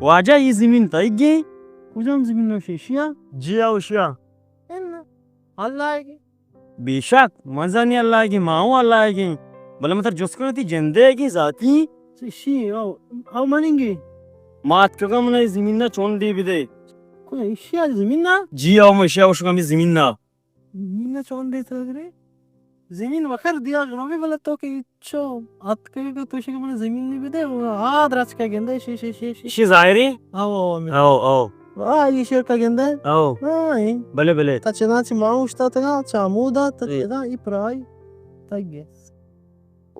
वाजा ये जमीन ताइगे कुजाम जमीन नो शिशिया जिया उशिया अल्लाह की बेशक मजा नहीं अल्लाह की माओ अल्लाह की भले मतलब जिसको ती जिंदे की जाती शी आओ मानेंगे मात कगा मना जमीन ना चोंडे बिदे कोई शिया जमीन ना जिया मशिया उसका मी जमीन ना चोंडे तगरे जमीन वखर दिया गनोबे भले तो के चो आत के तो शिके मने जमीन नहीं बिदे आद राज का गेंदे शी जाहिरी आओ ये शेर का गेंदे आओ भले भले तचना ची माउस्ता तगा चामुदा तचना इप्राई तगे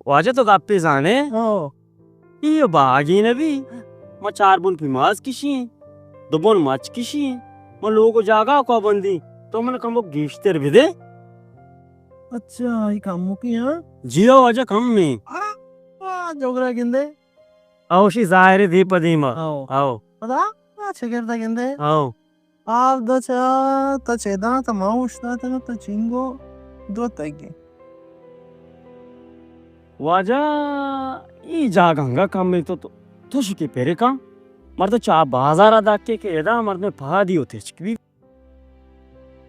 वाजे तो गापे जाने ये बागी नबी मैं 4 बुन पिमाज किशी 2 बुन माच किशी मैं लोगों को जागा को बंदी तो मैंने कम लोग गिश्तर भी दे अच्छा ये काम की हां जियो वाजा कम में जोगरा गेंदे आओ शी जाहिर दी पदीमा आओ पता अच्छा करता गेंदे आओ आप दचा तचेदा तमाउस्ता तना तचिंगो दो तगे वाजा ये जागंगा काम में तो शिके पेरे काम मर तो चा बाजार अदा के एदा मर में फादी होते चिकवी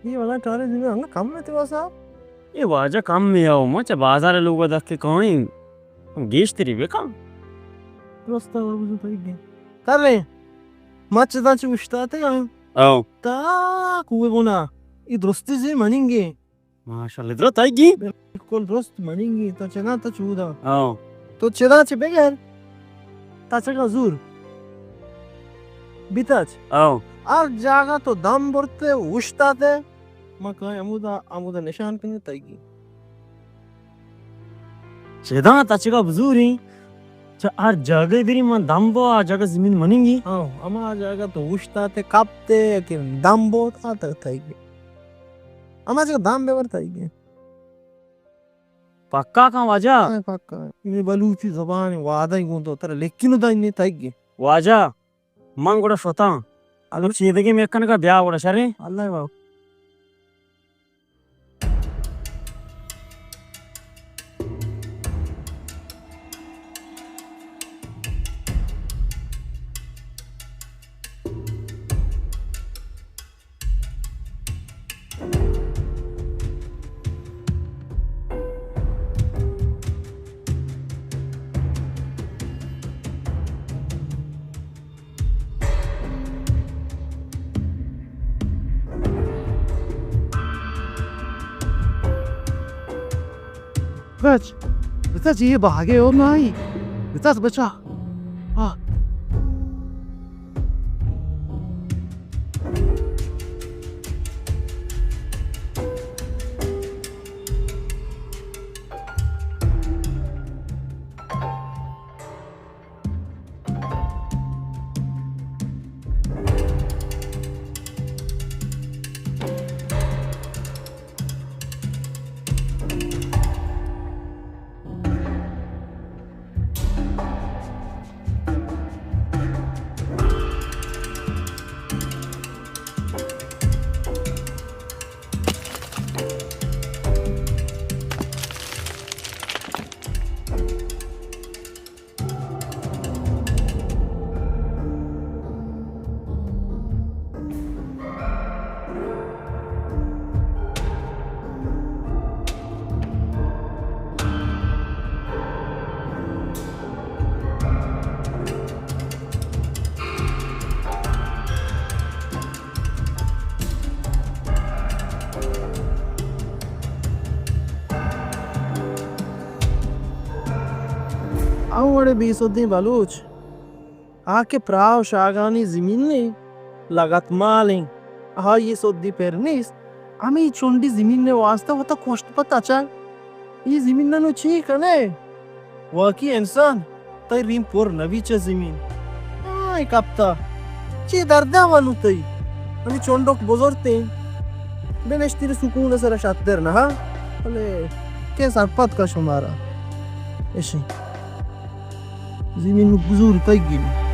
ये वाला टारे जिमे हंगा काम में ते वासा ये वाजा काम में आओ मचा बाजार लोग अदा के कोई गेश तेरी वे काम रास्ता वो तो तगे कर ले मच दाच उस्ता ते आओ ता कुवे बोना ये दोस्ती से मनेंगे माशाल्लाह इधर ताईगी बिल्कुल दोस्त मनेंगे तो चना तो चूदा आओ तो चना चे बेगर ताचका जूर बिताच आओ अब जागा तो दम बोरते उस्ताते मका अमुदा निशान पे ताईगी चेदा ताचका बजूरी आर जगह बिरी मन दम्बो आ जगह जमीन मनेंगी अमा आ जगह तो उस्ताते कापते कि दम्बो आता ताईगी अमा जगह दाम बेवर ताईगी पक्का का वाजा पक्का ये बलूची ज़बान वादा ही गुंतो तेरे लेकिन उदा नहीं ताईगी वाजा मांग उड़ा शोता अगर चीज़ के मेकन का ब्याह उड़ा शरे अल्लाह बाप बच बता जी ये भागे हो नहीं बता बचा हाँ आवड़े 20 दिन बलूच आके प्राव शागानी जमीन ने लागत मालें हाँ ये सोदी पेरनीस आमी चोंडी जमीन ने वास्ता होता कोष्ट पता चल ये जमीन ना नो ची कने वाकी इंसान तय रीम पोर नवी च जमीन आई कापता ची दर्दा वालू तय आणि चोंडोक बोजरते बेनेश्तीर सुकून सर शात्तर ना हाँ अले के सरपत का शुमारा ऐसे ज़मीन में बुजुर्ग तक गिनी